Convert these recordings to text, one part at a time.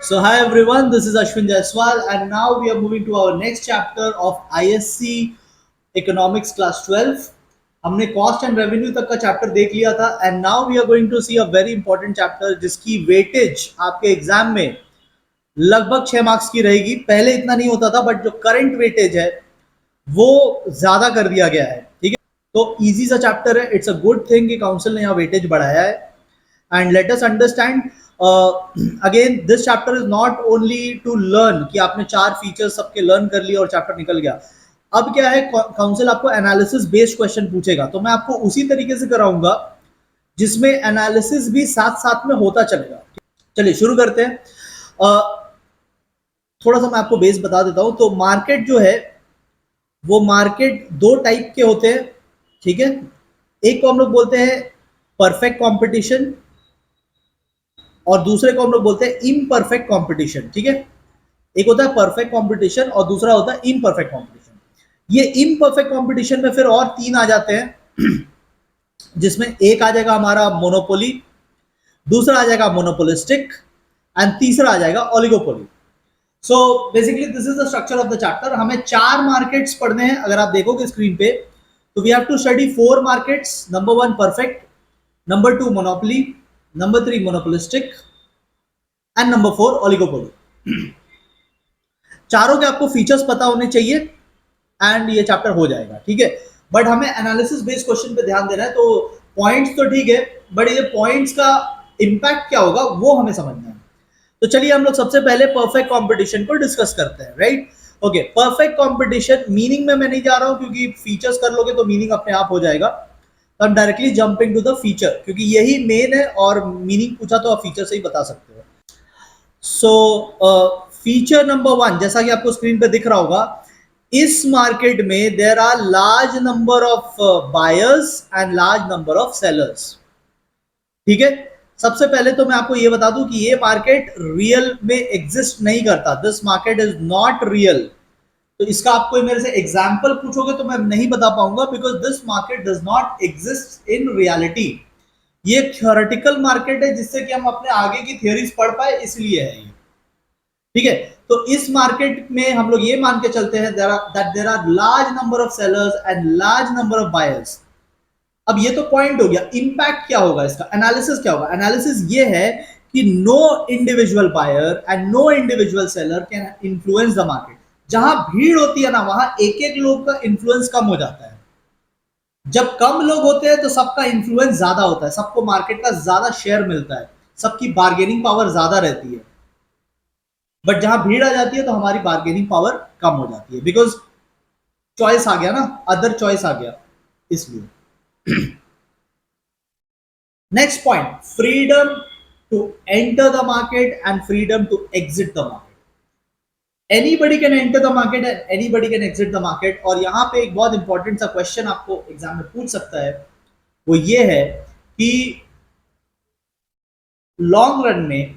So hi everyone, this is Ashwin Jaiswal and now we are moving to our next chapter of ISC Economics Class 12. हमने cost and revenue तक का chapter देख लिया था and now we are going to see a very important chapter जिसकी weightage आपके exam में लगभग 6 मार्क्स की रहेगी। पहले इतना नहीं होता था बट जो करंट वेटेज है वो ज्यादा कर दिया गया है। ठीक है, तो इजी सा चैप्टर है। इट्स अ गुड थिंग कि काउंसिल ने यहाँ वेटेज बढ़ाया है and let us understand again this chapter is not only to learn कि आपने 4 फीचर्स सबके लर्न कर लिए और चैप्टर निकल गया। अब क्या है, काउंसिल आपको एनालिसिस बेस्ड क्वेश्चन पूछेगा तो मैं आपको उसी तरीके से कराऊंगा जिसमें एनालिसिस भी साथ साथ में होता चलेगा। चलिए शुरू करते हैं। थोड़ा सा मैं आपको बेस बता देता हूं। तो मार्केट जो है वो मार्केट 2 टाइप के होते हैं। ठीक है, एक को हम लोग बोलते हैं परफेक्ट कंपटीशन और दूसरे को हम लोग बोलते हैं इम्परफेक्ट कंपटीशन। ठीक है, एक होता है परफेक्ट कंपटीशन और दूसरा होता है इम्परफेक्ट कंपटीशन। ये इम्परफेक्ट कंपटीशन में फिर और 3 आ जाते हैं जिसमें एक आ जाएगा हमारा मोनोपोली, दूसरा आ जाएगा मोनोपोलिस्टिक एंड तीसरा आ जाएगा oligopoly. So basically this is the structure of the chapter. हमें 4 मार्केट्स पढ़ने हैं। अगर आप देखोगे स्क्रीन पे तो we have to study 4 markets. Number 1 perfect, number 2 monopoly, number 3 monopolistic and number 4 oligopoly. चारों के आपको फीचर्स पता होने चाहिए एंड ये चैप्टर हो जाएगा। ठीक है, बट हमें एनालिसिस बेस्ड क्वेश्चन पे ध्यान देना है। तो पॉइंट्स तो ठीक है बट ये पॉइंट्स का इंपैक्ट क्या होगा वो हमें समझना है। तो चलिए हम लोग सबसे पहले परफेक्ट कंपटीशन को डिस्कस करते हैं। Right, okay. Perfect competition meaning में मैं नहीं जा रहा हूं क्योंकि फीचर्स कर लोगे तो मीनिंग अपने आप हो जाएगा। तो हम directly jumping to the feature क्योंकि यही मेन है और मीनिंग पूछा तो आप फीचर से ही बता सकते हो। सो फीचर नंबर 1 जैसा कि आपको स्क्रीन पे दिख रहा होगा, इस मार्केट में there are large number of buyers and large number of sellers. ठीक है, सबसे पहले तो मैं आपको ये बता दूं कि ये मार्केट रियल में एग्जिस्ट नहीं करता। This market is not real. तो इसका आप कोई मेरे से एग्जाम्पल पूछोगे तो मैं नहीं बता पाऊंगा because this market does not exist in reality. ये थ्योरेटिकल मार्केट है जिससे कि हम अपने आगे की थियोरीज पढ़ पाए, इसलिए है ये। ठीक है, तो इस मार्केट में हम लोग ये मान के चलते हैं that there are large number of sellers and large number of buyers. अब ये तो पॉइंट हो गया। इंपैक्ट क्या होगा इसका, एनालिसिस क्या होगा? एनालिसिस ये है कि no individual buyer and no individual seller can influence the market. जहां भीड़ होती है ना वहां एक एक लोग का इन्फ्लुएंस कम हो जाता है। जब कम लोग होते हैं तो सबका इन्फ्लुएंस ज्यादा होता है, सबको मार्केट का ज्यादा शेयर मिलता है, सबकी बार्गेनिंग पावर ज्यादा रहती है। बट जहां भीड़ आ जाती है तो हमारी बार्गेनिंग पावर कम हो जाती है बिकॉज चॉइस आ गया ना, अदर चॉइस आ गया, इसलिए। Next point, freedom to enter the market and freedom to exit the market. Anybody can enter the market and anybody can exit the market. और यहां पे एक बहुत इंपॉर्टेंट सा क्वेश्चन आपको एग्जाम में पूछ सकता है, वो ये है कि लॉन्ग रन में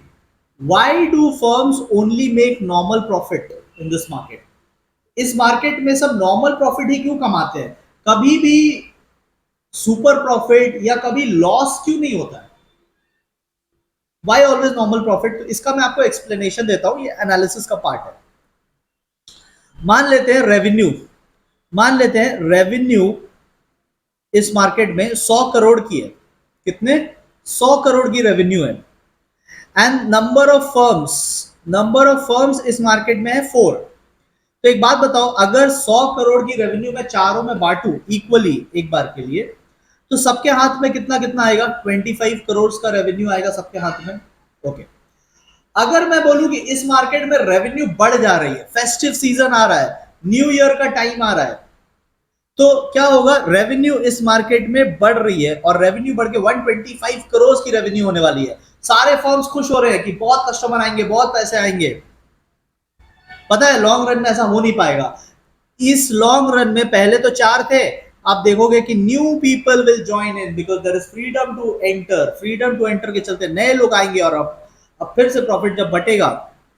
why do firms only make normal profit in this market? इस मार्केट में सब नॉर्मल प्रॉफिट ही क्यों कमाते हैं, कभी भी सुपर प्रॉफिट या कभी लॉस क्यों नहीं होता है? Why always normal profit? तो इसका मैं आपको एक्सप्लेनेशन देता हूं, ये एनालिसिस का पार्ट है। मान लेते हैं रेवेन्यू, मान लेते हैं रेवेन्यू इस मार्केट में 100 करोड़ की है। कितने? 100 करोड़ की रेवेन्यू है एंड नंबर ऑफ फर्म्स इस मार्केट में है 4। तो एक बात बताओ, अगर 100 करोड़ की रेवेन्यू मैं चारों में बांटू इक्वली एक बार के लिए तो सबके हाथ में कितना कितना आएगा? 25 करोड़ का रेवेन्यू आएगा सबके हाथ में। ओके, अगर मैं बोलूं कि इस मार्केट में रेवेन्यू बढ़ जा रही है, फेस्टिव सीजन आ रहा है, न्यू ईयर का टाइम आ रहा है, तो क्या होगा? रेवेन्यू इस मार्केट में बढ़ रही है और रेवेन्यू बढ़ के 125 करोड़ की रेवेन्यू होने वाली है। सारे फर्म्स खुश हो रहे हैं कि बहुत कस्टमर आएंगे, बहुत पैसे आएंगे। पता है लॉन्ग रन में ऐसा हो नहीं पाएगा। इस लॉन्ग रन में पहले तो 4 थे, आप देखोगे कि new people will join in because there is freedom to enter. Freedom to enter के चलते नए लोग आएंगे और अब फिर से प्रॉफिट जब बटेगा,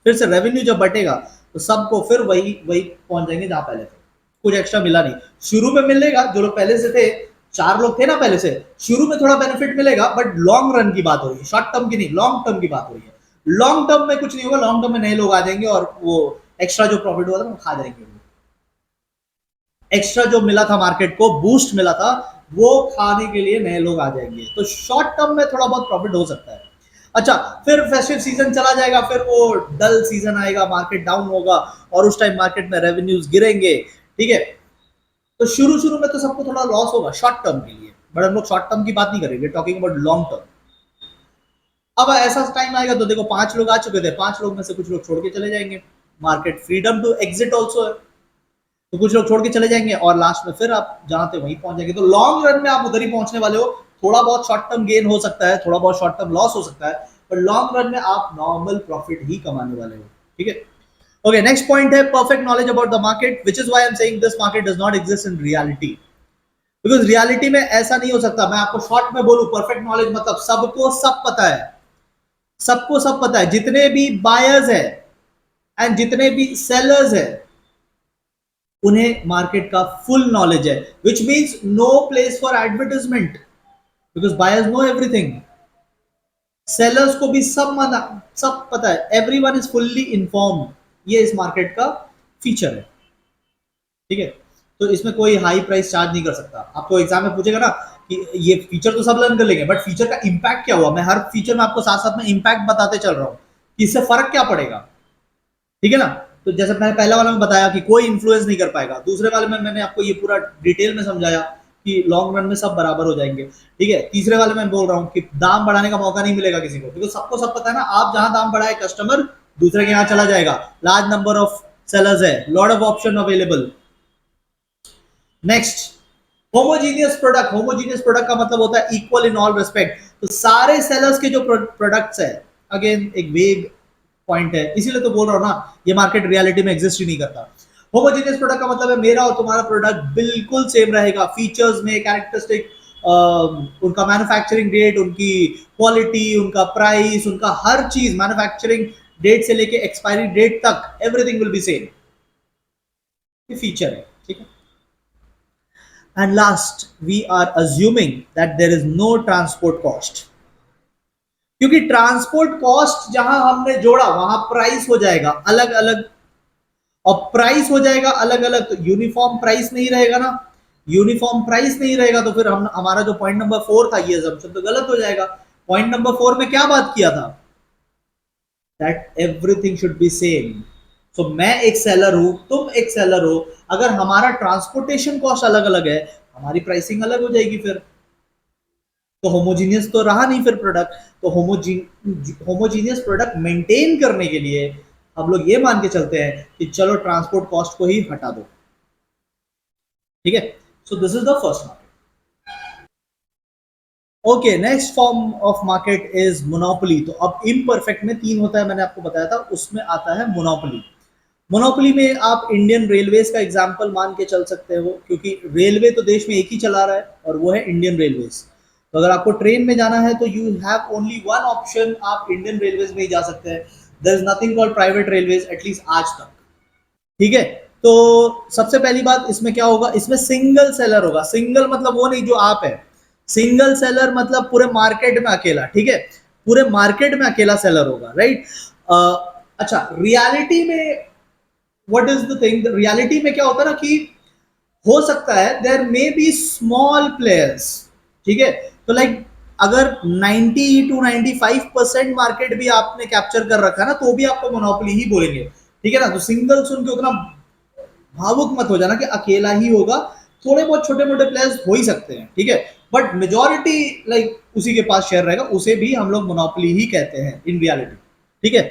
फिर से रेवेन्यू जब बटेगा तो सबको फिर वही वही पहुंच जाएंगे जहां पहले थे। कुछ एक्स्ट्रा मिला नहीं, शुरू में मिलेगा जो लोग पहले से थे, 4 लोग थे ना पहले से, शुरू में थोड़ा बेनिफिट मिलेगा बट लॉन्ग रन की बात हो रही है, शॉर्ट टर्म की नहीं, लॉन्ग टर्म की बात हो रही है। लॉन्ग टर्म में कुछ नहीं होगा, लॉन्ग टर्म में नए लोग आ जाएंगे और वो एक्स्ट्रा जो प्रॉफिट हुआ था वो खा जाएंगे। एक्स्ट्रा जो मिला था मार्केट को, बूस्ट मिला था, वो खाने के लिए नए लोग आ जाएंगे। तो शॉर्ट टर्म में थोड़ा बहुत प्रॉफिट हो सकता है। अच्छा, फिर फेस्टिव सीजन चला जाएगा, फिर वो डल सीजन आएगा, मार्केट डाउन होगा और उस टाइम मार्केट में रेवेन्यूज गिरेंगे। ठीक है, तो शुरू शुरू में तो सबको थोड़ा लॉस होगा शॉर्ट टर्म के लिए, बट हम लोग शॉर्ट टर्म की बात नहीं करेंगे, टॉकिंग अबाउट लॉन्ग टर्म। अब ऐसा टाइम आएगा तो देखो 5 लोग आ चुके थे, 5 लोग में से कुछ लोग छोड़ के चले जाएंगे, market freedom to exit also है, तो कुछ लोग छोड़ के चले जाएंगे और लास्ट में फिर आप जहां थे वहीं पहुंच जाएंगे। तो लॉन्ग रन में आप उधर ही पहुंचने वाले हो। थोड़ा बहुत शॉर्ट टर्म गेन हो सकता है, थोड़ा बहुत शॉर्ट टर्म लॉस हो सकता है, पर लॉन्ग रन में आप नॉर्मल प्रॉफिट ही कमाने वाले हो। ठीक है, ओके, नेक्स्ट पॉइंट है perfect knowledge about the market, which is why I am saying this market does not exist in reality. Because reality में ऐसा नहीं हो सकता। मैं आपको शॉर्ट में बोलूं, परफेक्ट नॉलेज मतलब सबको सब पता है, सबको सब पता है, जितने भी बायर्स है एंड जितने भी सेलर्स है उन्हें मार्केट का फुल नॉलेज है, which means no place for advertisement, because buyers know everything. Sellers को भी सब पता है, एवरीवन इज फुल्ली इन्फॉर्म। ये इस मार्केट का फीचर है। ठीक है, तो इसमें कोई हाई प्राइस चार्ज नहीं कर सकता। आपको एग्जाम में पूछेगा ना कि ये फीचर तो सब लर्न कर लेंगे, बट फीचर का इंपैक्ट क्या हुआ, मैं हर फीचर में आपको साथ साथ में इंपैक्ट बताते चल रहा हूं कि इससे फर्क क्या पड़ेगा। ठीक है ना, तो जैसे मैंने पहला वाला में बताया कि कोई इन्फ्लुएंस नहीं कर पाएगा, दूसरे वाले में मैंने आपको ये पूरा डिटेल में समझाया कि लॉन्ग रन में सब बराबर हो जाएंगे। ठीक है, तीसरे वाले में बोल रहा हूँ कि दाम बढ़ाने का मौका नहीं मिलेगा किसी को, क्योंकि सबको सब पता है ना, आप जहां दाम बढ़ाए कस्टमर दूसरे के यहाँ चला जाएगा, लार्ज नंबर ऑफ सेलर्स है, lot of option available. Next, homogeneous product. Homogeneous product का मतलब होता है इक्वल इन ऑल रिस्पेक्ट। तो सारे सेलर्स के जो प्रोडक्ट्स है, अगेन एक वेग पॉइंट है, इसीलिए तो बोल रहा हूं ना, ये मार्केट रियलिटी में एग्जिस्ट ही नहीं करता। होमोजीनियस प्रोडक्ट का मतलब है मेरा और तुम्हारा प्रोडक्ट बिल्कुल सेम रहेगा, फीचर्स में, कैरेक्टरिस्टिक, उनका मैन्युफैक्चरिंग डेट, उनकी क्वालिटी, उनका प्राइस, उनका हर चीज, मैन्युफैक्चरिंग डेट से लेके एक्सपायरी डेट तक एवरीथिंग विल बी सेम। ये फीचर है। ठीक है, and last, we are assuming that there is no transport cost, क्योंकि ट्रांसपोर्ट कॉस्ट जहां हमने जोड़ा वहां प्राइस हो जाएगा अलग अलग, और प्राइस हो जाएगा अलग अलग, तो यूनिफॉर्म प्राइस नहीं रहेगा ना। यूनिफॉर्म प्राइस नहीं रहेगा तो फिर हम हमारा जो पॉइंट नंबर 4 था, ये assumption तो गलत हो जाएगा। पॉइंट नंबर 4 में क्या बात किया था, that everything should be same. So मैं एक सेलर हूं, तुम एक सेलर हो, अगर हमारा ट्रांसपोर्टेशन कॉस्ट अलग अलग है, हमारी प्राइसिंग अलग हो जाएगी, फिर तो होमोजीनियस तो रहा नहीं फिर प्रोडक्ट। तो होमोजीनियस प्रोडक्ट मेंटेन करने के लिए हम लोग ये मान के चलते हैं कि चलो ट्रांसपोर्ट कॉस्ट को ही हटा दो। ठीक है, so this is the first market. Okay, next form of market is monopoly. तो अब इम्परफेक्ट में 3 होता है, मैंने आपको बताया था, उसमें आता है मोनोपोली। मोनोपोली में आप इंडियन रेलवेज का एग्जाम्पल मान के चल सकते हो, क्योंकि रेलवे तो देश में एक ही चला रहा है और वो है इंडियन रेलवेज। तो अगर आपको ट्रेन में जाना है तो you have only one option, आप इंडियन रेलवेज में ही जा सकते हैं। There is nothing called private railways, at least आज तक। ठीक है, तो सबसे पहली बात इसमें क्या होगा, इसमें सिंगल सेलर होगा। सिंगल मतलब वो नहीं जो आप है, सिंगल सेलर मतलब पूरे मार्केट में अकेला। ठीक है, पूरे मार्केट में अकेला सेलर होगा, राइट। अच्छा, रियलिटी में what is the thing, reality में क्या होता है ना कि हो सकता है there may be small players. ठीक है, तो लाइक अगर 90 टू 95% मार्केट भी आपने कैप्चर कर रखा है ना, तो भी आपको मोनोपोली ही बोलेंगे। ठीक है ना, तो सिंगल सुन के उतना भावुक मत हो जाना कि अकेला ही होगा, थोड़े बहुत छोटे मोटे प्लेयर्स हो ही सकते हैं। ठीक है, बट मेजोरिटी लाइक उसी के पास शेयर रहेगा, उसे भी हम लोग मोनोपोली ही कहते हैं इन रियलिटी। ठीक है,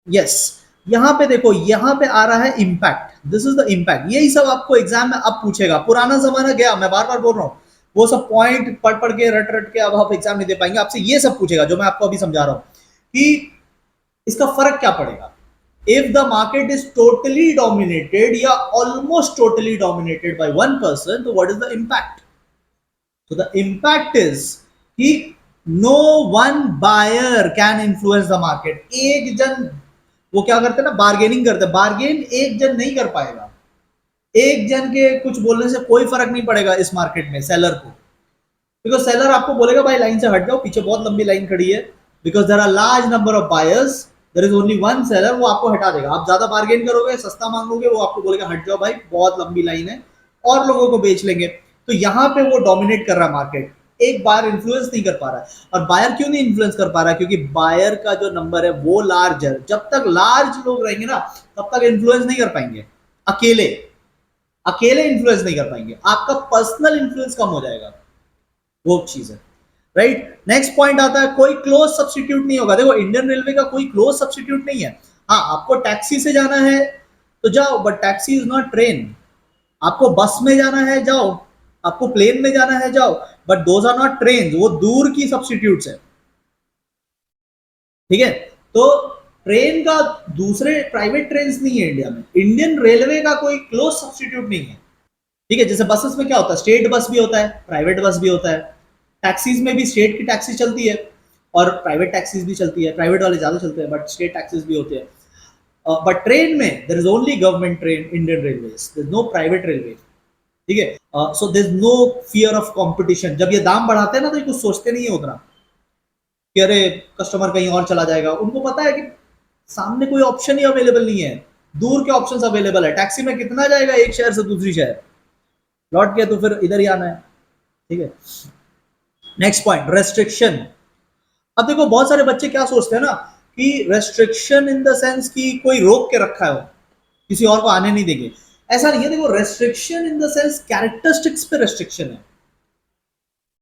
यस, यहां पे देखो, यहां पे आ रहा है impact, this is the impact. यही सब आपको एग्जाम में अब पूछेगा। पुराना जमाना गया, मैं बार बार बोल रहा हूं, वो सब पॉइंट पढ़ पढ़ के रट रट के अब आप एग्जाम नहीं दे पाएंगे। आपसे ये सब पूछेगा जो मैं आपको अभी समझा रहा हूं कि इसका फर्क क्या पड़ेगा। If the market is totally dominated या almost totally dominated by one person, तो what is the impact. So the impact is कि no one buyer can influence the market। एक जन वो क्या करते हैं ना, बार्गेनिंग करते हैं, बार्गेन एक जन नहीं कर पाएगा। एक जन के कुछ बोलने से कोई फर्क नहीं पड़ेगा इस मार्केट में सेलर को, बिकॉज सेलर आपको बोलेगा भाई लाइन से हट जाओ, पीछे बहुत लंबी लाइन खड़ी है, because there are large number of buyers, there is only one seller, वो आपको हटा देगा। आप ज्यादा बार्गेन करोगे, सस्ता मांगोगे, वो आपको बोलेगा हट जाओ भाई, बहुत लंबी लाइन है, और लोगों को बेच लेंगे। तो यहाँ पे वो डोमिनेट कर रहा है मार्केट, एक बायर इन्फ्लुएंस नहीं कर पा रहा है। और बायर क्यों नहीं इन्फ्लुएंस कर पा रहा है? क्योंकि बायर का जो नंबर है वो लार्ज है। जब तक लार्ज लोग रहेंगे ना, तब तक इन्फ्लुएंस नहीं कर पाएंगे। अकेले अकेले इन्फ्लुएंस नहीं कर पाएंगे, आपका पर्सनल इन्फ्लुएंस कम हो जाएगा, वो चीज है। राइट, नेक्स्ट पॉइंट आता है, कोई क्लोज सब्सटीट्यूट नहीं होगा। देखो इंडियन रेलवे का कोई क्लोज सब्सटीट्यूट नहीं है। हाँ, आपको टैक्सी से जाना है तो जाओ, but taxi is not train. आपको बस में जाना है जाओ, आपको प्लेन में जाना है जाओ, but those are not train, वो दूर की सब्सटीट्यूट्स है। ठीक है, तो ट्रेन का दूसरे प्राइवेट ट्रेन नहीं है इंडिया में, इंडियन रेलवे का कोई क्लोज सब्सटीट्यूट नहीं है। ठीक है, जैसे बसेस में क्या होता है, स्टेट बस भी होता है, प्राइवेट बस भी होता है, टैक्सीज में भी स्टेट की टैक्सी चलती है और प्राइवेट टैक्सीज भी चलती है, प्राइवेट वाले ज्यादा चलते हैं बट स्टेट टैक्सीज भी होते हैं। बट ट्रेन में there is only government train, Indian railways, there is no private railway. ठीक है, so there is no fear of competition. जब ये दाम बढ़ाते हैं ना तो ये कुछ सोचते नहीं है उतना कि अरे कस्टमर कहीं और चला जाएगा। उनको पता है कि सामने कोई ऑप्शन ही अवेलेबल नहीं है, दूर के ऑप्शंस अवेलेबल है। टैक्सी में कितना जाएगा एक शहर से दूसरी शहर, लौट के तो फिर इधर ही आना है। ठीक है, नेक्स्ट पॉइंट, रेस्ट्रिक्शन। अब देखो बहुत सारे बच्चे क्या सोचते हैं ना कि रेस्ट्रिक्शन इन द सेंस कि कोई रोक के रखा है, किसी और को आने नहीं देंगे। ऐसा नहीं है। देखो restriction in the sense characteristics पे रेस्ट्रिक्शन है।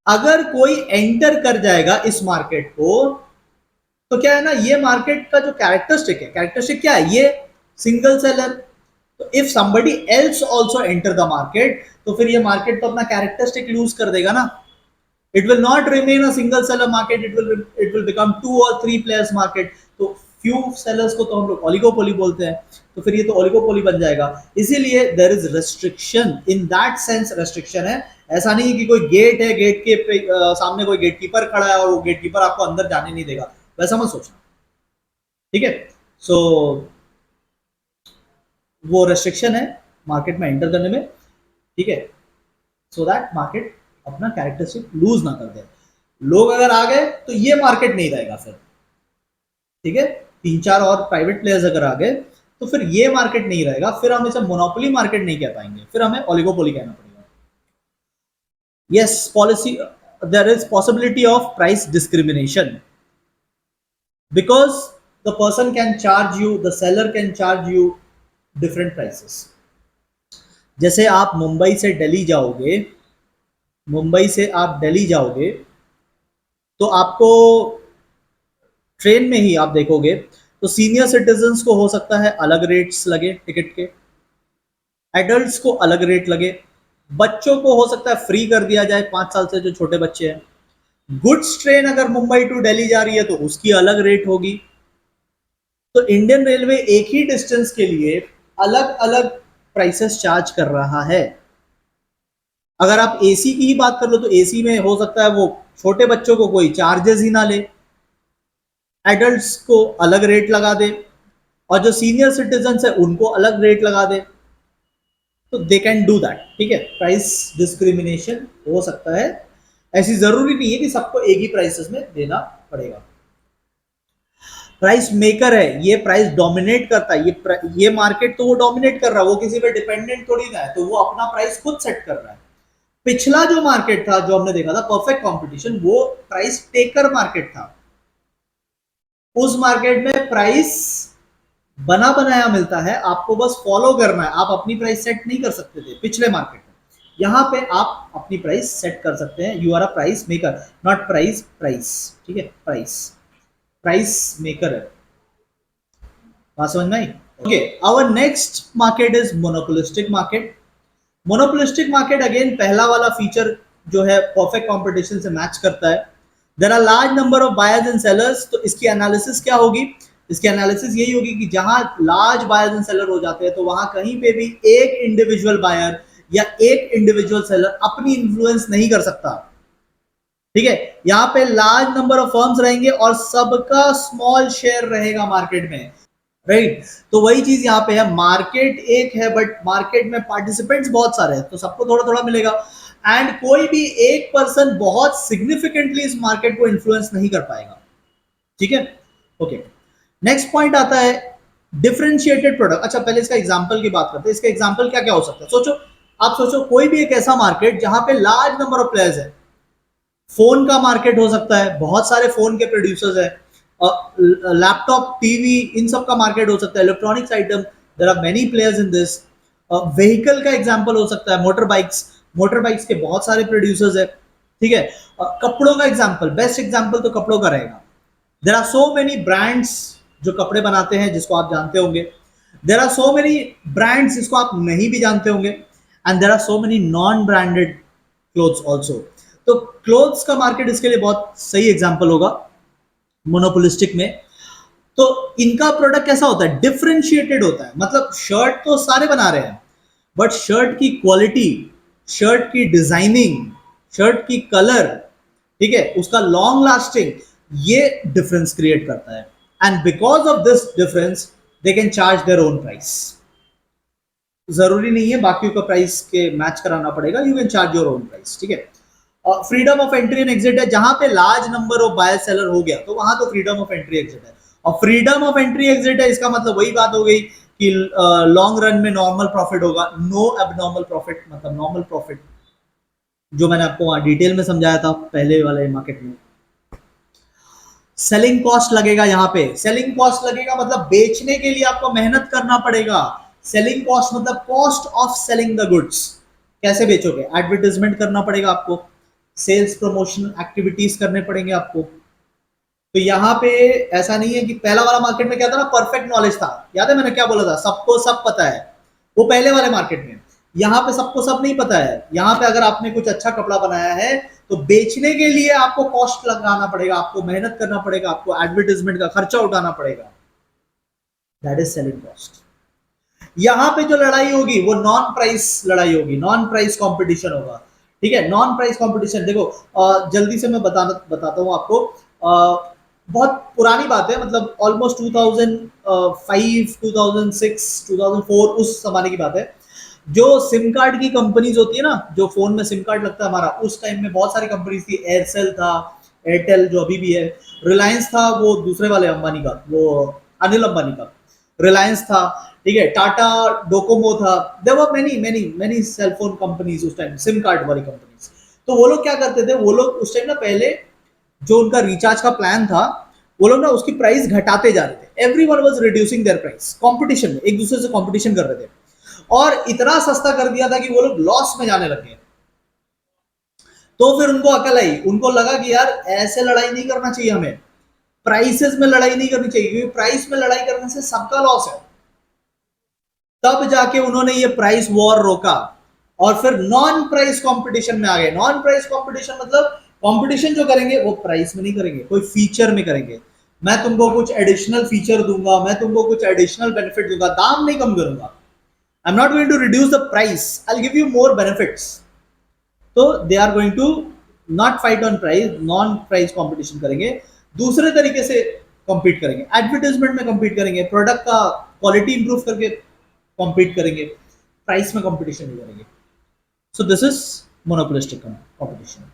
अगर कोई एंटर कर जाएगा इस मार्केट को तो क्या है ना, ये मार्केट का जो कैरेक्टरिस्टिक है, कैरेक्टरिस्टिक क्या है, ये सिंगल सेलर। तो if somebody else also enter the market तो फिर ये मार्केट तो अपना कैरेक्टरिस्टिक लूज कर देगा ना। It will not remain a single seller market, it will become 2 और 3 प्लेयर्स मार्केट। तो फ्यू सेलर्स को तो हम लोग ओलिगोपोली बोलते हैं, तो फिर ये तो ओलिगोपोली बन जाएगा। इसीलिए there is restriction, in that sense restriction है। ऐसा नहीं है कि कोई गेट है, गेट के सामने कोई गेटकीपर खड़ा है और वो गेटकीपर आपको अंदर जाने नहीं देगा, वैसा मत सोचना। ठीक है, सो वो रेस्ट्रिक्शन है मार्केट में एंटर करने में। ठीक है, सो दैट मार्केट अपना कैरेक्टरिस्टिक लूज ना कर दे। लोग अगर आ गए तो ये मार्केट नहीं रहेगा फिर। ठीक है, 3-4 और प्राइवेट प्लेयर्स अगर आ गए तो फिर ये मार्केट नहीं रहेगा, फिर हम इसे मोनोपोली मार्केट नहीं कह पाएंगे, फिर हमें ओलिगोपोली कहना पड़ेगा। Yes, policy, there is possibility of price discrimination because the person can charge you, the seller can charge you different prices. जैसे आप मुंबई से दिल्ली जाओगे, मुंबई से आप दिल्ली जाओगे तो आपको ट्रेन में ही आप देखोगे तो सीनियर सिटीजन्स को हो सकता है अलग रेट्स लगे टिकट के, एडल्ट्स को अलग रेट लगे, बच्चों को हो सकता है फ्री कर दिया जाए, 5 साल से जो छोटे बच्चे हैं। गुड्स ट्रेन अगर मुंबई टू दिल्ली जा रही है तो उसकी अलग रेट होगी। तो इंडियन रेलवे एक ही डिस्टेंस के लिए अलग अलग प्राइसेस चार्ज कर रहा है। अगर आप एसी की ही बात कर लो तो एसी में हो सकता है वो छोटे बच्चों को कोई चार्जेस ही ना ले, एडल्ट्स को अलग रेट लगा दे, और जो सीनियर सिटीजन है उनको अलग रेट लगा दे। तो दे कैन डू दैट। ठीक है, प्राइस डिस्क्रिमिनेशन हो सकता है। ऐसी जरूरी नहीं है कि सबको एक ही प्राइसेस में देना पड़ेगा। प्राइस मेकर है, ये प्राइस डोमिनेट करता है, ये मार्केट तो वो डोमिनेट कर रहा है, वो किसी पे डिपेंडेंट थोड़ी ना है, तो वो अपना प्राइस खुद सेट कर रहा है। पिछला जो मार्केट था जो हमने देखा था परफेक्ट कंपटीशन, वो प्राइस टेकर मार्केट था। उस मार्केट में प्राइस बना बनाया मिलता है, आपको बस फॉलो करना है, आप अपनी प्राइस सेट नहीं कर सकते थे पिछले मार्केट में। यहां पे आप अपनी प्राइस सेट कर सकते हैं, you are a price maker, not price. ठीक है, प्राइस मेकर है। बात समझ में आई? Okay, our next market is monopolistic market. Monopolistic market again पहला वाला फीचर जो है परफेक्ट कंपटीशन से मैच करता है। There are large number of buyers and sellers. तो इसकी एनालिसिस क्या होगी? इसकी एनालिसिस यही होगी कि जहां लार्ज बायर्स एंड सेलर हो जाते हैं तो वहां कहीं पे भी एक इंडिविजुअल बायर या एक इंडिविजुअल सेलर अपनी इन्फ्लुएंस नहीं कर सकता। ठीक है, यहां पे लार्ज नंबर ऑफ फर्म्स रहेंगे और सबका स्मॉल शेयर रहेगा मार्केट में। राइट, तो वही चीज यहाँ पे है, मार्केट एक है बट मार्केट में पार्टिसिपेंट्स बहुत सारे हैं तो सबको थोड़ा थोड़ा मिलेगा। एंड कोई भी एक पर्सन बहुत सिग्निफिकेंटली इस मार्केट को इन्फ्लुएंस नहीं कर पाएगा, ठीक है। ओके, नेक्स्ट पॉइंट आता है डिफरेंशिएटेड प्रोडक्ट। अच्छा, पहले इसका एग्जांपल की बात करते हैं। इसका एग्जांपल क्या क्या हो सकता है? सोचो, आप सोचो कोई भी एक ऐसा मार्केट जहां पे लार्ज नंबर ऑफ प्लेयर्स है। फोन का मार्केट हो सकता है, बहुत सारे फोन के प्रोड्यूसर्स है, लैपटॉप, टीवी, इन सब का मार्केट हो सकता है, electronics item, there are many players in this. Vehicle का एग्जांपल हो सकता है, मोटर बाइक्स, मोटर बाइक्स के बहुत सारे प्रोड्यूसर्स है, ठीक है। कपड़ों का एग्जांपल, बेस्ट एग्जांपल तो कपड़ों का रहेगा। There are so many brands जो कपड़े बनाते हैं, जिसको आप जानते होंगे। There are so many brands जिसको आप नहीं भी जानते होंगे, and there are so many non branded clothes also. तो क्लोथ्स का मार्केट इसके लिए बहुत सही एग्जांपल होगा मोनोपोलिस्टिक में। तो इनका प्रोडक्ट कैसा होता है? डिफरेंशिएटेड होता है। मतलब शर्ट तो सारे बना रहे हैं, बट शर्ट की क्वालिटी, शर्ट की डिजाइनिंग, शर्ट की कलर, ठीक है, उसका लॉन्ग लास्टिंग, ये डिफरेंस क्रिएट करता है। And because of this difference they can charge their own price. जरूरी नहीं है बाकियों का प्राइस के मैच कराना पड़ेगा, you can charge your own price, ठीक है। Freedom of entry and exit है, जहां पे large number of buyer seller हो गया तो वहां तो फ्रीडम ऑफ एंट्री एग्जिट है। और फ्रीडम ऑफ एंट्री एग्जिट है, इसका मतलब वही बात हो गई कि लॉन्ग रन में नॉर्मल प्रॉफिट होगा, नो एबनॉर्मल प्रॉफिट। मतलब नॉर्मल प्रॉफिट जो मैंने आपको वहां डिटेल में समझाया था पहले वाले मार्केट में। सेलिंग कॉस्ट लगेगा, यहां पे सेलिंग कॉस्ट लगेगा, मतलब बेचने के लिए आपको मेहनत करना पड़ेगा। सेलिंग कॉस्ट मतलब cost of selling the goods. कैसे बेचोगे? एडवर्टाइजमेंट करना पड़ेगा आपको, सेल्स प्रमोशन एक्टिविटीज करने पड़ेंगे आपको। तो यहाँ पे ऐसा नहीं है कि पहला वाला मार्केट में क्या था ना, परफेक्ट नॉलेज था। याद है मैंने क्या बोला था? सबको सब पता है, वो पहले वाले मार्केट में। यहाँ पे सबको सब नहीं पता है। यहाँ पे अगर आपने कुछ अच्छा कपड़ा बनाया है तो बेचने के लिए आपको कॉस्ट लगाना पड़ेगा, आपको मेहनत करना पड़ेगा, आपको एडवर्टाइजमेंट का खर्चा उठाना पड़ेगा। That is selling cost. यहां पे जो लड़ाई होगी वो नॉन प्राइस लड़ाई होगी, नॉन प्राइस कंपटीशन होगा, ठीक है। नॉन प्राइस कंपटीशन देखो, जल्दी से मैं बताता हूं आपको। बहुत पुरानी बात है, मतलब ऑलमोस्ट 2005, 2006, 2004 उस जमाने की बात है। जो सिम कार्ड की कंपनीज होती है ना, जो फोन में सिम कार्ड लगता है हमारा, उस टाइम में बहुत सारी कंपनीज थी। एयरसेल था, एयरटेल जो अभी भी है, रिलायंस था, वो दूसरे वाले अंबानी का, वो अनिल अंबानी का रिलायंस था, ठीक है। टाटा डोकोमो था। There were many many many cellphone companies उस टाइम, सिम कार्ड वाली कंपनीज। तो वो लोग क्या करते थे, वो लोग उस टाइम ना पहले जो उनका रिचार्ज का प्लान था, वो लोग ना उसकी प्राइस घटाते जा रहे थे। Everyone was reducing there price, competition में एक दूसरे से कंपटीशन कर रहे थे, और इतना सस्ता कर दिया था कि वो लोग लॉस में जाने लगे। तो फिर उनको अकल आई, उनको लगा कि यार ऐसे लड़ाई नहीं करना चाहिए, हमें प्राइसेस में लड़ाई नहीं करनी चाहिए, क्योंकि प्राइस में लड़ाई करने से सबका लॉस है। तब जाके उन्होंने ये प्राइस वॉर रोका, और फिर नॉन प्राइस कंपटीशन में आ गए। नॉन प्राइस कंपटीशन मतलब कंपटीशन जो करेंगे वो प्राइस में नहीं करेंगे, कोई फीचर में करेंगे। मैं तुमको कुछ एडिशनल फीचर दूंगा, मैं तुमको कुछ एडिशनल बेनिफिट दूंगा, दाम नहीं कम करूंगा। I am not going to reduce the price, I will give you more benefits. तो they are going to not fight on price, non price competition करेंगे, दूसरे तरीके से compete करेंगे, एडवर्टाइजमेंट में compete करेंगे, प्रोडक्ट का क्वालिटी इंप्रूव करके compete करेंगे, प्राइस में कंपटीशन नहीं करेंगे। So this is monopolistic competition.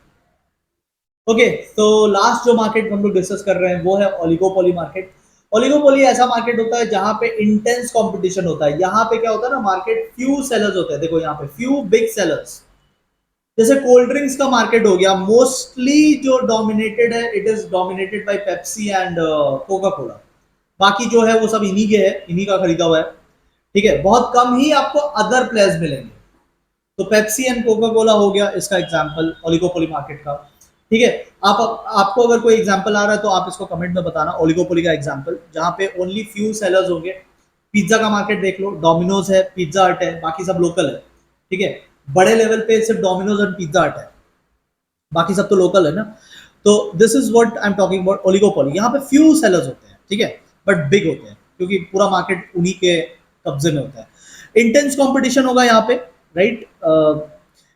Okay, तो लास्ट जो मार्केट हम लोग डिस्कस कर रहे हैं वो है ओलिगोपोली मार्केट। ओलिगोपोली ऐसा मार्केट होता है जहां पे इंटेंस कंपटीशन होता है। यहाँ पे क्या होता है ना, मार्केट फ्यू सेलर्स होते हैं। देखो यहाँ पे फ्यू बिग सेलर्स। जैसे कोल्ड ड्रिंक्स का मार्केट हो गया, मोस्टली जो डोमिनेटेड है, it is dominated by Pepsi and Coca Cola. बाकी जो है वो सब इन्हीं के है, इन्हीं का खरीदा हुआ है, ठीक है। बहुत कम ही आपको अदर प्लेयर्स मिलेंगे। तो पेप्सी एंड कोका कोला हो गया इसका एग्जांपल ओलिगोपोली मार्केट का, ठीक है। आपको अगर कोई एग्जांपल आ रहा है तो आप इसको कमेंट में बताना, ओलिगोपोली का एग्जांपल जहां पे ओनली फ्यू सेलर्स होंगे। पिज्जा का मार्केट देख लो, डोमिनोज है, पिज्जा हट है, बाकी सब लोकल है, ठीक है। बड़े लेवल पे सिर्फ डोमिनोज और पिज्जा हट है, बाकी सब तो लोकल है ना। तो this is what I am talking about oligopoly. यहाँ पे फ्यू सेलर्स होते हैं, ठीक है, बट बिग होते हैं, क्योंकि पूरा मार्केट उन्हीं के कब्जे में होता है। इंटेंस कंपटीशन होगा यहाँ पे, राइट।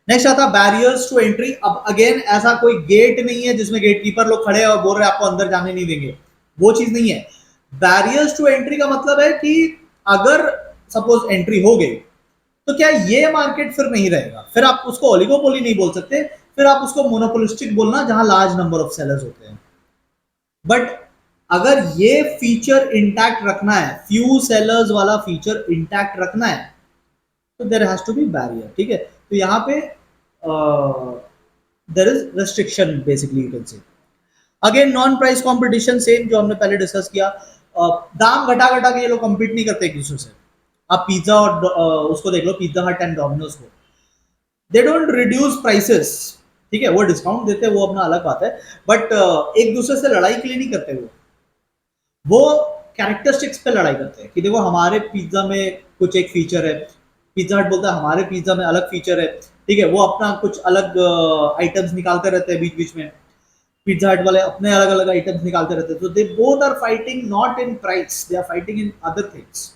नेक्स्ट आता है बैरियर्स टू एंट्री। अब अगेन ऐसा कोई गेट नहीं है जिसमें गेट कीपर लोग खड़े हैं और बोल रहे हैं आपको अंदर जाने नहीं देंगे, वो चीज नहीं है। बैरियर्स टू एंट्री का मतलब है कि अगर सपोज एंट्री हो गई तो क्या ये मार्केट फिर नहीं रहेगा, फिर आप उसको ओलिगोपोली नहीं बोल सकते, फिर आप उसको मोनोपोलिस्टिक बोलना जहां लार्ज नंबर ऑफ सेलर्स होते हैं। बट अगर ये फीचर इंटैक्ट रखना है, फ्यू सेलर्स वाला फीचर इंटैक्ट रखना है, तो there has to be barrier. ठीक है, तो यहाँ पे there is restriction basically, you can say. Again non price competition, same जो हमने पहले डिस्कस किया, दाम घटा घटा के ये लोग compete नहीं करते एक दूसरे से। आप पिज्जा और उसको देख लो, पिज्जा हट एंड डोमिनोज को, दे डोंट रिड्यूस प्राइसेस। ठीक है, वो डिस्काउंट देते हैं, वो अपना अलग बात है, बट एक दूसरे से लड़ाई के लिए नहीं करते वो कैरेक्टरिस्टिक्स पे लड़ाई करते हैं कि देखो हमारे पिज्जा में कुछ एक फीचर है, पिज्जा हट बोलता है हमारे पिज्जा में अलग फीचर है। ठीक है, वो अपना कुछ अलग आइटम्स निकालते रहते हैं बीच बीच में, पिज्जा हट वाले अपने अलग अलग आइटम्स निकालते रहते हैं। तो they both are fighting not in price, they are fighting in other things.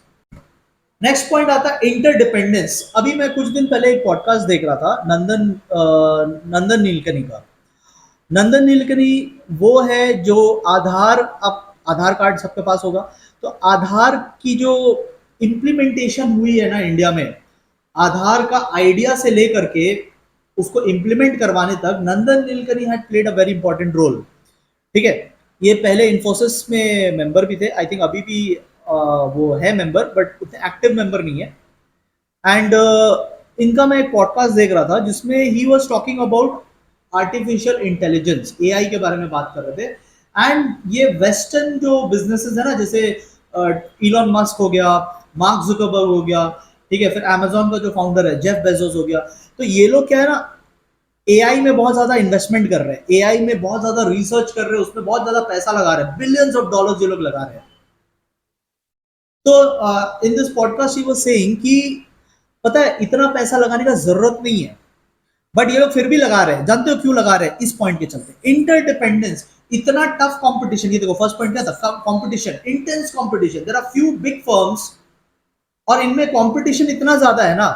Next point आता है इंटरडिपेंडेंस। अभी मैं कुछ दिन पहले एक पॉडकास्ट देख रहा था, नंदन नीलकनी का। नंदन नीलकनी वो है जो आधार, अब आधार कार्ड सबके पास होगा, तो आधार की जो इम्प्लीमेंटेशन हुई है ना इंडिया में, आधार का आइडिया से लेकर के उसको इम्प्लीमेंट करवाने तक Nandan Nilekani had played a very important role. ठीक है, ये पहले इन्फोसिस में मेंबर भी थे, आई थिंक अभी भी वो है मेंबर, बट उतने एक्टिव मेंबर नहीं है। एंड इनका मैं एक पॉडकास्ट देख रहा था जिसमें he was talking about artificial intelligence, AI के बारे में बात कर रहे थे। एंड ये वेस्टर्न जो बिजनेसेस है ना, जैसे इलॉन मस्क हो गया, मार्क जुकरबर्ग हो गया, ठीक है, फिर अमेजोन का जो फाउंडर है जेफ बेजोस हो गया, तो ये लोग क्या है ना, एआई में बहुत ज्यादा इन्वेस्टमेंट कर रहे हैं, एआई में बहुत ज्यादा रिसर्च कर रहे हैं, उसमें बहुत ज्यादा पैसा लगा रहे हैं, बिलियंस ऑफ डॉलर्स ये लोग लगा रहे हैं। तो in this podcast he was saying कि पता है इतना पैसा लगाने का जरूरत नहीं है, बट ये लोग फिर भी लगा रहे हैं। जानते हो क्यों लगा रहे हैं? इस पॉइंट के चलते, इंटरडिपेंडेंस। इतना टफ कंपटीशन, ये देखो फर्स्ट पॉइंट क्या था, competition, intense competition, there are few big firms, और इनमें कंपटीशन इतना ज्यादा है ना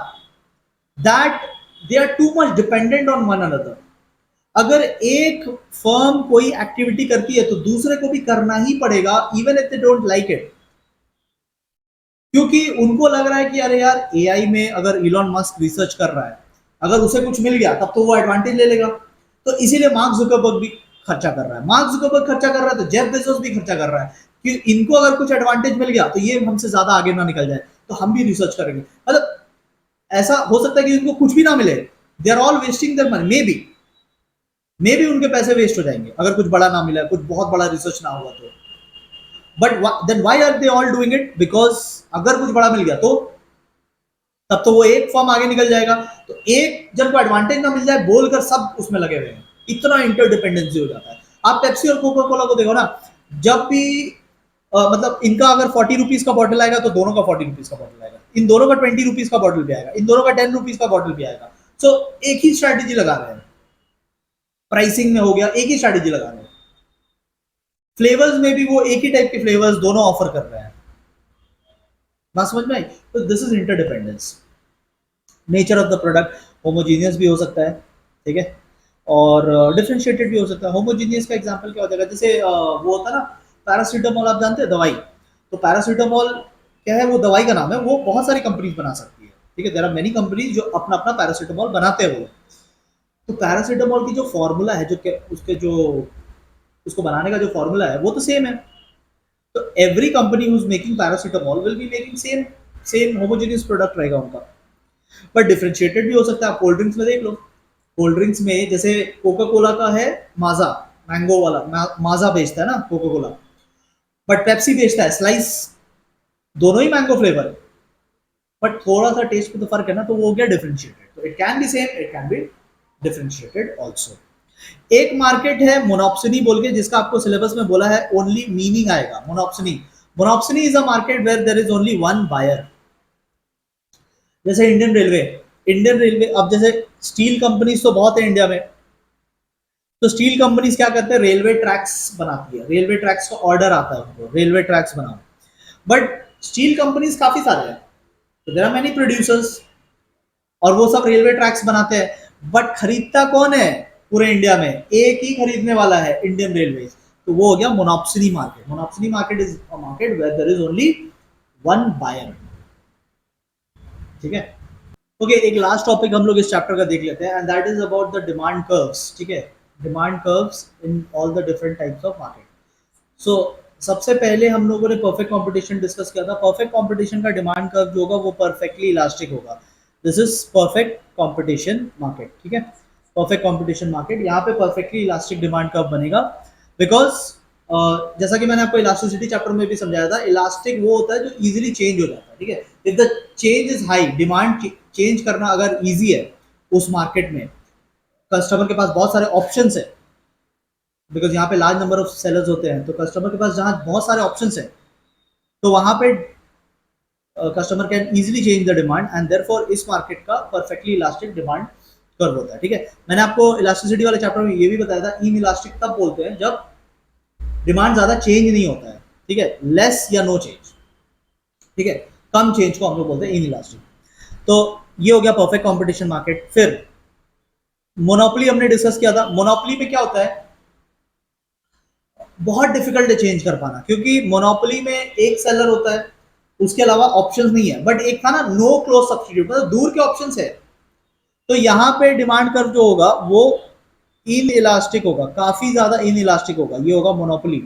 that they are too much dependent on one another. अगर एक फर्म कोई एक्टिविटी करती है तो दूसरे को भी करना ही पड़ेगा, even if they don't like it, क्योंकि उनको लग रहा है कि अरे यार एआई में अगर इलॉन मस्क रिसर्च कर रहा है, अगर उसे कुछ मिल गया तब तो वो एडवांटेज ले लेगा। तो इसीलिए मार्क जुकरबर्ग भी खर्चा कर रहा है, मार्क जुकरबर्ग खर्चा कर रहा है तो जेफ बेजोस भी खर्चा कर रहा है कि इनको अगर कुछ एडवांटेज मिल गया तो ये हमसे ज्यादा आगे ना निकल जाए, तो हम भी रिसर्च करेंगे। मतलब ऐसा हो सकता है कि इनको कुछ भी ना मिले, they are all wasting their money, maybe उनके पैसे वेस्ट हो जाएंगे अगर कुछ बड़ा ना मिला, कुछ बहुत बड़ा रिसर्च ना हुआ तो। But then why are they all doing it? Because अगर कुछ बड़ा मिल गया तो तब तो वो एक फॉर्म आगे निकल जाएगा, तो एक जन को एडवांटेज ना मिल जाए बोलकर सब उसमें लगे हुए हैं, इतना इंटरडिपेंडेंसी हो जाता है। आप पेप्सी और कोका कोला को देखो ना, जब भी मतलब इनका अगर 40 रुपीज का बॉटल आएगा तो दोनों का 40 रुपीज का बॉटल आएगा, इन दोनों का 20 रुपीज का बॉटल भी आएगा, इन दोनों का 10 रुपीज का बॉटल भी आएगा। सो एक ही स्ट्रैटेजी लगा रहे हैं, प्राइसिंग में हो गया एक ही स्ट्रैटेजी लगा रहे हैं, फ्लेवर्स में भी वो एक ही टाइप के फ्लेवर्स दोनों ऑफर कर रहे हैं। बात समझ में आई? तो this is interdependence. Nature of the product homogeneous भी हो सकता है, ठीक है, और डिफरेंशिएटेड भी हो सकता है। होमोजीनियस का एग्जांपल क्या हो जाएगा, जैसे वो होता है ना पैरासीटामोल, आप जानते हैं दवाई, तो पैरासीटामोल क्या है, वो दवाई का नाम है, वो बहुत सारी कंपनीज बना सकती है, ठीक है, देयर आर मेनी कंपनीज जो अपना अपना पैरासीटामोल बनाते हैं वो। तो पैरासीटामोल की जो फॉर्मूला है, जो उसके जो उसको बनाने का जो फॉर्मूला है वो तो सेम है। तो every company who is making paracetamol will be making same same homogeneous product रहेगा उनका, पर डिफरेंशिएटेड भी हो सकता है। आप कोल्ड ड्रिंक्स में देख लो, कोल्ड ड्रिंक्स में जैसे कोका कोला का है माजा, मैंगो वाला माजा बेचता है ना कोका कोला, बट पेप्सी बेचता है स्लाइस, दोनों ही मैंगो फ्लेवर, बट थोड़ा सा टेस्ट में तो फर्क है ना, तो वो हो गया डिफरेंशिएटेड। तो it can be same, it can be differentiated also. एक मार्केट है मोनोप्सनी बोल के, जिसका आपको सिलेबस में बोला है ओनली मीनिंग आएगा monopsony. Monopsony is a market where there is only one buyer. जैसे इंडियन रेलवे अब जैसे स्टील कंपनीज तो बहुत है इंडिया में, तो स्टील कंपनीज क्या करते हैं, रेलवे ट्रैक्स बनाती है, रेलवे ट्रैक्स का ऑर्डर आता है उनको, रेलवे ट्रैक्स बनाओ, बट स्टील कंपनीज काफी सारे हैं, तो देयर आर मेनी प्रोड्यूसर्स, और वो सब रेलवे ट्रैक्स बनाते हैं, बट खरीदता कौन है पूरे इंडिया में? एक ही खरीदने वाला है, इंडियन रेलवे। तो वो हो गया monopsony market. Monopsony market is a market where there is only one buyer, ठीक है। ओके, एक लास्ट टॉपिक हम लोग इस चैप्टर का देख लेते हैं, and that is about the demand curves. ठीक है, demand curves in all the different types of market. So सबसे पहले हम लोगों ने परफेक्ट कंपटीशन डिस्कस किया था। परफेक्ट कंपटीशन का डिमांड कर्व जो होगा वो परफेक्टली इलास्टिक होगा। This is perfect competition market. ठीक है, परफेक्ट कंपटीशन मार्केट, यहाँ पे परफेक्टली इलास्टिक डिमांड कर्व बनेगा। बिकॉज जैसा कि मैंने आपको इलास्टिसिटी चैप्टर में भी समझाया था, इलास्टिक वो होता है जो इजीली चेंज हो जाता है। ठीक है, if the change is high, demand change करना अगर इजी है उस मार्केट में, कस्टमर के पास बहुत सारे ऑप्शन है, बिकॉज यहाँ पे लार्ज नंबर ऑफ सेलर्स होते हैं, तो कस्टमर के पास जहाँ बहुत सारे ऑप्शन है, तो वहां पे customer can easily change the demand, and therefore इस मार्केट का परफेक्टली इलास्टिक डिमांड कर्व होता है। ठीक है, मैंने आपको इलास्टिसिटी वाले चैप्टर में ये भी बताया था, इन इलास्टिक तब बोलते हैं जब डिमांड ज्यादा चेंज नहीं होता है। ठीक है, लेस या नो चेंज। ठीक है, कम चेंज को हम लोग बोलते हैं इन इलास्टिक। तो ये हो गया परफेक्ट कंपटीशन मार्केट। फिर मोनोपोली हमने डिस्कस किया था। मोनोपोली में क्या होता है, बहुत डिफिकल्ट है चेंज कर पाना, क्योंकि मोनोपोली में एक सेलर होता है, उसके अलावा ऑप्शंस नहीं है। बट एक था ना नो क्लोज सब्स्टिट्यूट, मतलब दूर के ऑप्शंस है। तो यहाँ पे डिमांड कर्व जो होगा वो इन इलास्टिक होगा, काफी ज्यादा इन इलास्टिक होगा। ये होगा मोनोपोली,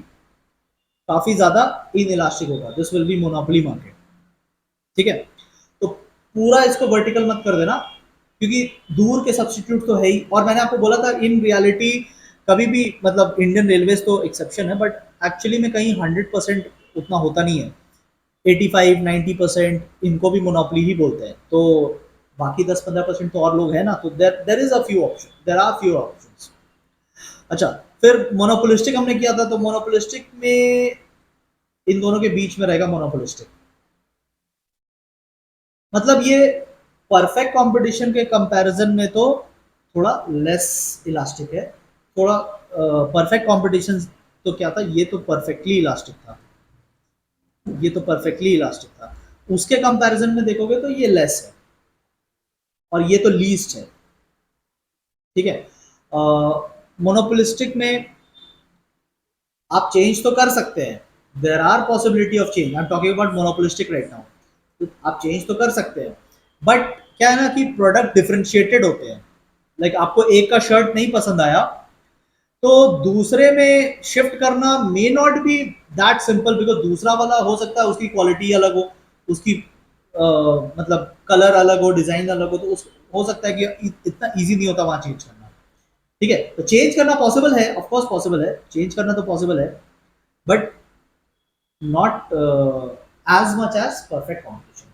काफी ज्यादा इन इलास्टिक होगा। This will be monopoly market. ठीक है, तो पूरा इसको वर्टिकल मत कर देना, क्योंकि दूर के सब्स्टिट्यूट तो है ही। और मैंने आपको बोला था इन रियलिटी कभी भी, मतलब इंडियन रेलवेज तो एक्सेप्शन है, बट एक्चुअली में कहीं 100% उतना होता नहीं है। 85-90% इनको भी मोनोपोली ही बोलते हैं। तो बाकी 10-15% तो और लोग हैं ना, तो there there is a few option, there are few options. अच्छा, फिर मोनोपोलिस्टिक हमने किया था। तो मोनोपोलिस्टिक में इन दोनों के बीच में रहेगा मोनोपोलिस्टिक, मतलब ये परफेक्ट कंपटीशन के कंपैरिजन में तो थोड़ा लेस इलास्टिक है। थोड़ा परफेक्ट कंपटीशन तो क्या था, ये तो परफेक्टली इलास्टिक था, ये तो परफेक्टली इलास्टिक था। उसके कंपैरिजन में देखोगे तो ये लेस है, और ये तो लीस्ट है। ठीक है, मोनोपोलिस्टिक में आप चेंज तो कर सकते हैं, there are possibility of change. I am talking about monopolistic right now. तो आप चेंज तो कर सकते हैं, बट क्या है ना कि प्रोडक्ट डिफरेंशिएटेड होते हैं। लाइक आपको एक का शर्ट नहीं पसंद आया, तो दूसरे में शिफ्ट करना may not be that simple, because दूसरा वाला हो सकता है उसकी क्वालिटी अलग हो, उसकी मतलब कलर अलग हो, डिजाइन अलग हो, तो उस हो सकता है कि इतना इजी नहीं होता वहां चेंज करना। ठीक है, तो चेंज करना पॉसिबल है, ऑफ कोर्स पॉसिबल है, चेंज करना तो पॉसिबल है, but not as much as perfect competition.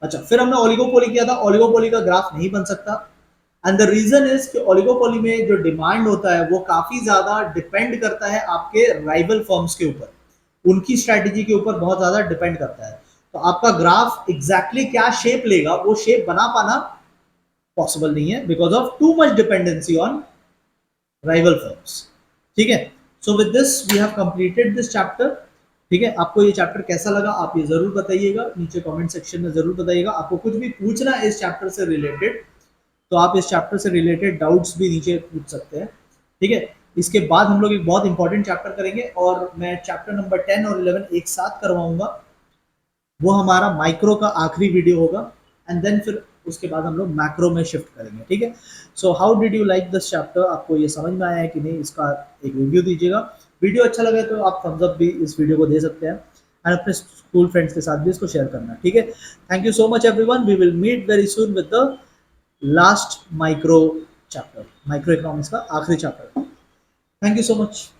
अच्छा, फिर हमने ओलिगोपोली किया था। ओलिगोपोली का ग्राफ नहीं बन सकता, एंड द रीजन इज कि ओलिगोपोली में जो डिमांड होता है वो काफी ज्यादा डिपेंड करता है आपके राइवल फर्म्स के ऊपर, उनकी स्ट्रैटेजी के ऊपर बहुत ज्यादा डिपेंड करता है। तो आपका ग्राफ एग्जैक्टली क्या शेप लेगा, वो शेप बना पाना पॉसिबल नहीं है, because of too much dependency on rival firms. ठीक है, so with this we have completed this chapter. ठीक है, आपको ये चैप्टर कैसा लगा आप ये जरूर बताइएगा, नीचे कमेंट सेक्शन में जरूर बताइएगा। आपको कुछ भी पूछना है इस चैप्टर से रिलेटेड, तो आप इस चैप्टर से रिलेटेड डाउट्स भी नीचे पूछ सकते हैं। ठीक है, इसके बाद हम लोग एक बहुत इंपॉर्टेंट चैप्टर करेंगे, और मैं चैप्टर नंबर 10 और 11 एक साथ करवाऊंगा। वो हमारा माइक्रो का आखिरी वीडियो होगा, एंड देन फिर उसके बाद हम लोग मैक्रो में शिफ्ट करेंगे। ठीक है, so how did you like this chapter, आपको ये समझ में आया है कि नहीं, इसका एक रिव्यू दीजिएगा। वीडियो अच्छा लगे तो आप थम्स अप भी इस वीडियो को दे सकते हैं, एंड अपने स्कूल फ्रेंड्स के साथ भी इसको शेयर करना। ठीक है, thank you so much everyone, we will meet very soon with the last micro chapter, micro economics का आखिरी चैप्टर। Thank you so much.